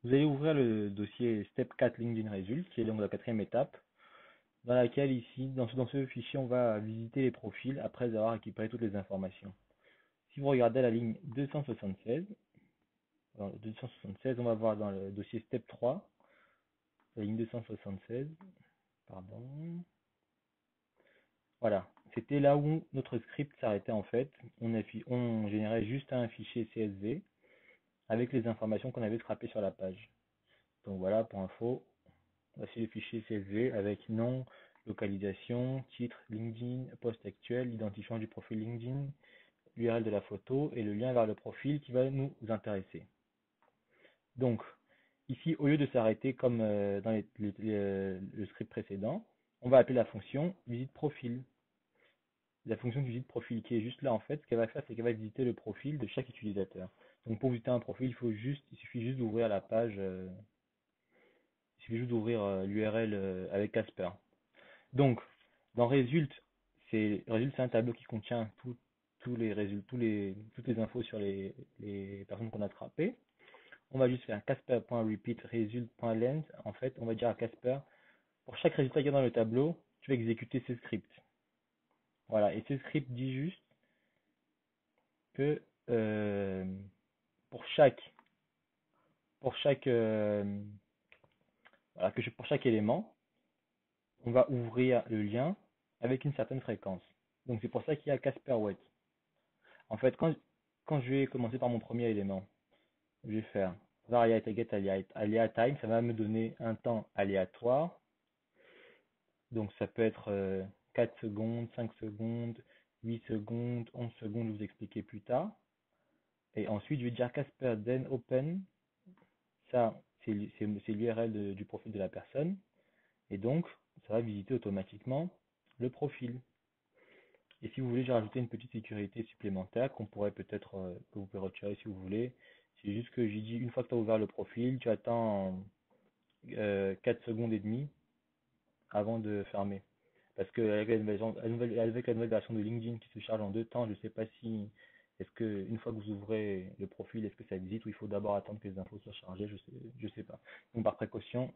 Vous allez ouvrir le dossier Step 4 LinkedIn Results, qui est donc la quatrième étape, dans laquelle ici, dans ce fichier, on va visiter les profils après avoir récupéré toutes les informations. Si vous regardez la ligne 276, dans le 276, on va voir dans le dossier Step 3, la ligne 276, pardon. Voilà, c'était là où notre script s'arrêtait en fait. On générait juste un fichier CSV avec les informations qu'on avait scrappées sur la page. Donc voilà, pour info, voici le fichier CSV avec nom, localisation, titre, LinkedIn, post actuel, identifiant du profil LinkedIn, l'URL de la photo et le lien vers le profil qui va nous intéresser. Donc, ici, au lieu de s'arrêter comme dans le script précédent, on va appeler la fonction visite profil. La fonction de visite profil qui est juste là, en fait, ce qu'elle va faire, c'est qu'elle va visiter le profil de chaque utilisateur. Donc, pour visiter un profil, il suffit juste d'ouvrir la page, il suffit juste d'ouvrir l'URL avec Casper. Donc, dans Result, c'est un tableau qui contient tous les résultats, toutes les infos sur les personnes qu'on a attrapées. On va juste faire casper.repeat result.length. En fait, on va dire à Casper, pour chaque résultat qu'il y a dans le tableau, tu vas exécuter ce script. Voilà, et ce script dit juste que euh, pour chaque, pour chaque, voilà, pour chaque élément, on va ouvrir le lien avec une certaine fréquence. Donc c'est pour ça qu'il y a Casper Wait. En fait, quand je vais commencer par mon premier élément, je vais faire variate get alia time, ça va me donner un temps aléatoire. Donc ça peut être 4 secondes, 5 secondes, 8 secondes, 11 secondes, je vais vous expliquer plus tard. Et ensuite, je vais dire Casper then open. Ça, c'est l'URL du profil de la personne. Et donc, ça va visiter automatiquement le profil. Et si vous voulez, j'ai rajouté une petite sécurité supplémentaire qu'on pourrait peut-être, que vous pouvez retirer si vous voulez. C'est juste que j'ai dit, une fois que tu as ouvert le profil, tu attends 4 secondes et demie avant de fermer. Parce que avec la nouvelle version de LinkedIn qui se charge en deux temps, je ne sais pas si, est-ce que une fois que vous ouvrez le profil, est-ce que ça visite ou il faut d'abord attendre que les infos soient chargées, je sais pas. Donc par précaution,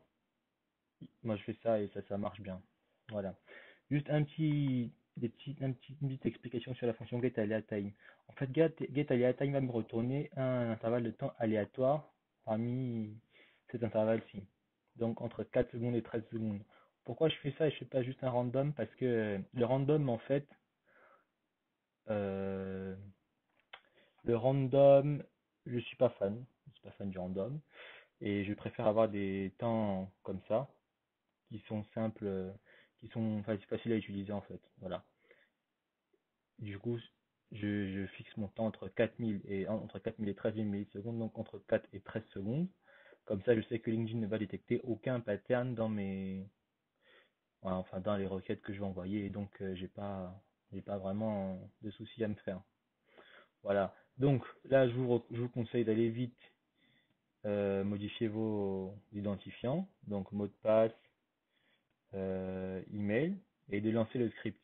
moi je fais ça et ça marche bien. Voilà. Juste une petite explication sur la fonction getAleaTime. En fait, getAleaTime va me retourner un intervalle de temps aléatoire parmi cet intervalle-ci. Donc entre 4 secondes et 13 secondes. Pourquoi je fais ça et je fais pas juste un random? Parce que le random, en fait, euh, le random, je suis pas fan. Je suis pas fan du random. Et je préfère avoir des temps comme ça, qui sont simples, qui sont faciles à utiliser en fait. Voilà. Du coup, je fixe mon temps entre 4000 et 13 000 millisecondes, donc entre 4 et 13 secondes. Comme ça, je sais que LinkedIn ne va détecter aucun pattern voilà, enfin, dans les requêtes que je vais envoyer, et donc j'ai pas vraiment de soucis à me faire. Voilà. Donc là, je vous conseille d'aller vite modifier vos identifiants, donc mot de passe, email, et de lancer le script.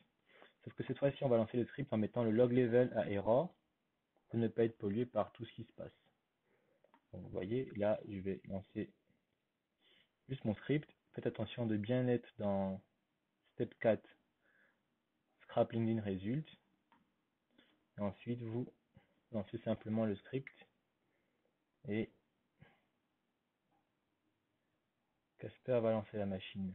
Sauf que cette fois-ci, on va lancer le script en mettant le log level à error pour ne pas être pollué par tout ce qui se passe. Donc, vous voyez, là, je vais lancer juste mon script. Faites attention de bien être dans step 4, scrap LinkedIn result. Et ensuite, vous lancez simplement le script et Casper va lancer la machine.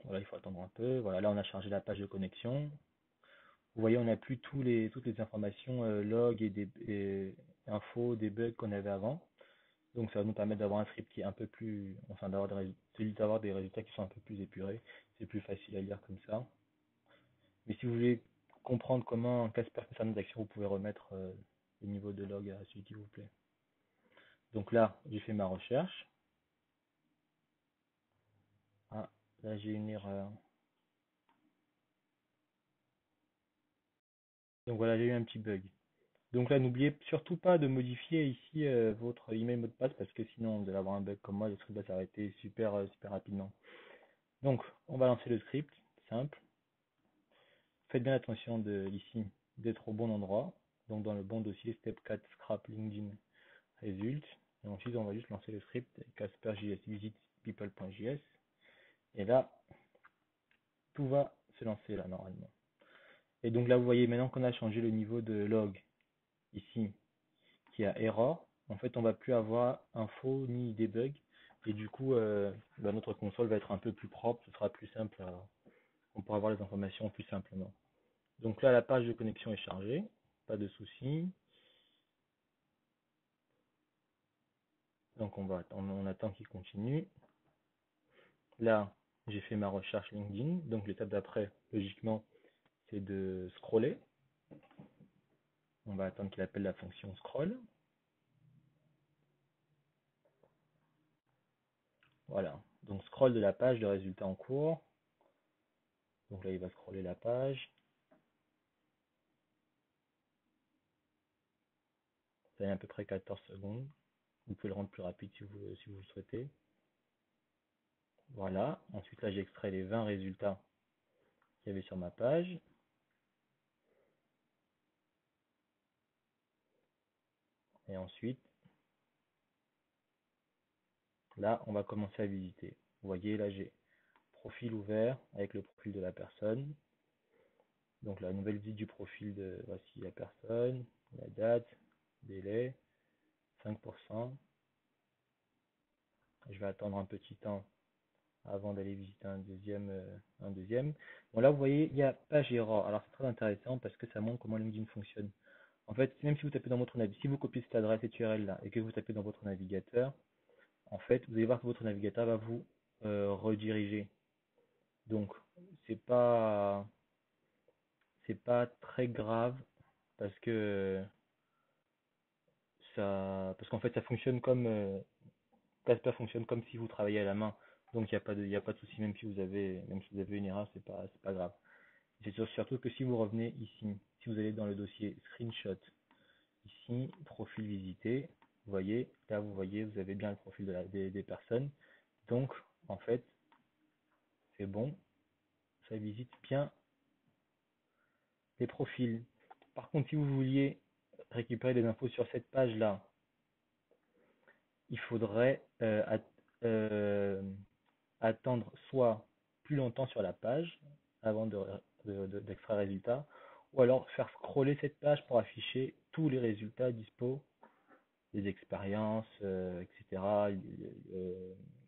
Voilà, il faut attendre un peu. Voilà, là, on a chargé la page de connexion. Vous voyez, on n'a plus toutes les informations log et infos, des bugs qu'on avait avant. Donc ça va nous permettre d'avoir un script qui est un peu plus, enfin d'avoir des résultats qui sont un peu plus épurés. C'est plus facile à lire comme ça. Mais si vous voulez comprendre comment Casper fait sa note vous pouvez remettre le niveau de log à celui qui vous plaît. Donc là, j'ai fait ma recherche. Ah, là j'ai une erreur. Donc voilà, j'ai eu un petit bug. Donc là, n'oubliez surtout pas de modifier ici votre email mot de passe parce que sinon vous allez avoir un bug comme moi, le script va s'arrêter super rapidement. Donc, on va lancer le script, simple. Faites bien attention ici d'être au bon endroit. donc dans le bon dossier step 4 scrap LinkedIn result. Et ensuite, on va juste lancer le script Casper.js visit people.js. Et là, tout va se lancer là normalement. Et donc là, vous voyez maintenant qu'on a changé le niveau de log ici, qui a error. En fait, on va plus avoir info ni debug. Et du coup, notre console va être un peu plus propre. Ce sera plus simple. On pourra avoir les informations plus simplement. Donc là, la page de connexion est chargée. Pas de souci. Donc on attend qu'il continue. Là, j'ai fait ma recherche LinkedIn. Donc l'étape d'après, logiquement, c'est de scroller. On va attendre qu'il appelle la fonction scroll. Voilà. Donc scroll de la page de résultats en cours. Donc là, il va scroller la page. Ça met à peu près 14 secondes. Vous pouvez le rendre plus rapide si vous le souhaitez. Voilà. Ensuite, là, j'ai extrait les 20 résultats qu'il y avait sur ma page. Et ensuite, là, on va commencer à visiter. Vous voyez, là, j'ai profil ouvert avec le profil de la personne. Donc, la nouvelle visite du profil de, voici la personne, la date, délai, 5%. Je vais attendre un petit temps avant d'aller visiter un deuxième. Bon, là, vous voyez, il y a page error. Alors, c'est très intéressant parce que ça montre comment LinkedIn fonctionne. En fait, même si vous tapez dans votre navigateur, si vous copiez cette adresse cette URL là et que vous tapez dans votre navigateur, en fait, vous allez voir que votre navigateur va vous rediriger. Donc, c'est pas c'est pas très grave parce que parce qu'en fait, ça fonctionne comme Casper fonctionne comme si vous travailliez à la main. Donc, il y a pas de souci même si vous avez une erreur, c'est pas grave. C'est surtout que si vous revenez ici, si vous allez dans le dossier screenshot, ici, profil visité, vous voyez, vous avez bien le profil des personnes. Donc, en fait, c'est bon, ça visite bien les profils. Par contre, si vous vouliez récupérer des infos sur cette page-là, il faudrait euh, attendre soit plus longtemps sur la page avant d'extraire résultat, ou alors faire scroller cette page pour afficher tous les résultats dispo, les expériences, etc.,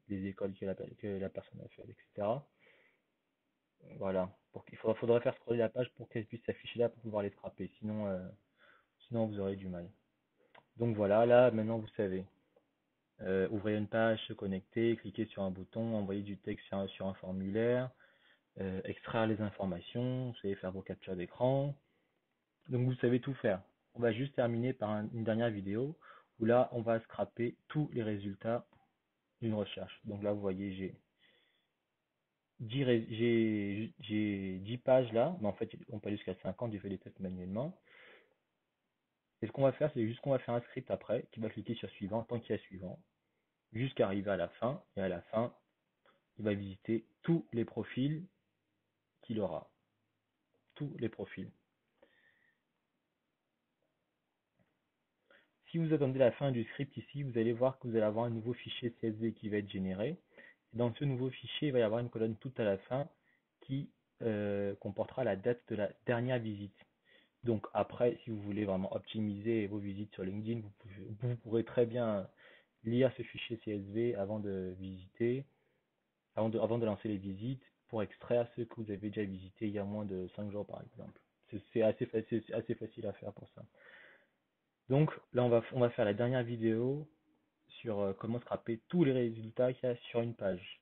les écoles que la personne a fait, etc. Voilà. Faudrait faire scroller la page pour qu'elle puisse s'afficher là pour pouvoir les frapper. Sinon vous aurez du mal. Donc voilà, là maintenant vous savez. Ouvrir une page, se connecter, cliquer sur un bouton, envoyer du texte sur un formulaire, extraire les informations, vous savez faire vos captures d'écran. Donc vous savez tout faire. On va juste terminer par une dernière vidéo où là on va scraper tous les résultats d'une recherche. Donc là vous voyez j'ai 10 pages là, mais en fait on peut aller jusqu'à 50, j'ai fait des tests manuellement. Et ce qu'on va faire, c'est juste qu'on va faire un script après qui va cliquer sur suivant tant qu'il y a suivant, jusqu'à arriver à la fin. Et à la fin, il va visiter tous les profils qu'il aura. Tous les profils. Si vous attendez la fin du script ici, vous allez voir que vous allez avoir un nouveau fichier CSV qui va être généré. Dans ce nouveau fichier, il va y avoir une colonne tout à la fin qui comportera la date de la dernière visite. Donc après, si vous voulez vraiment optimiser vos visites sur LinkedIn, vous pourrez très bien lire ce fichier CSV avant de visiter, avant de lancer les visites, pour extraire ceux que vous avez déjà visités il y a moins de 5 jours par exemple. C'est assez facile à faire pour ça. Donc là, on va faire la dernière vidéo sur comment scraper tous les résultats qu'il y a sur une page.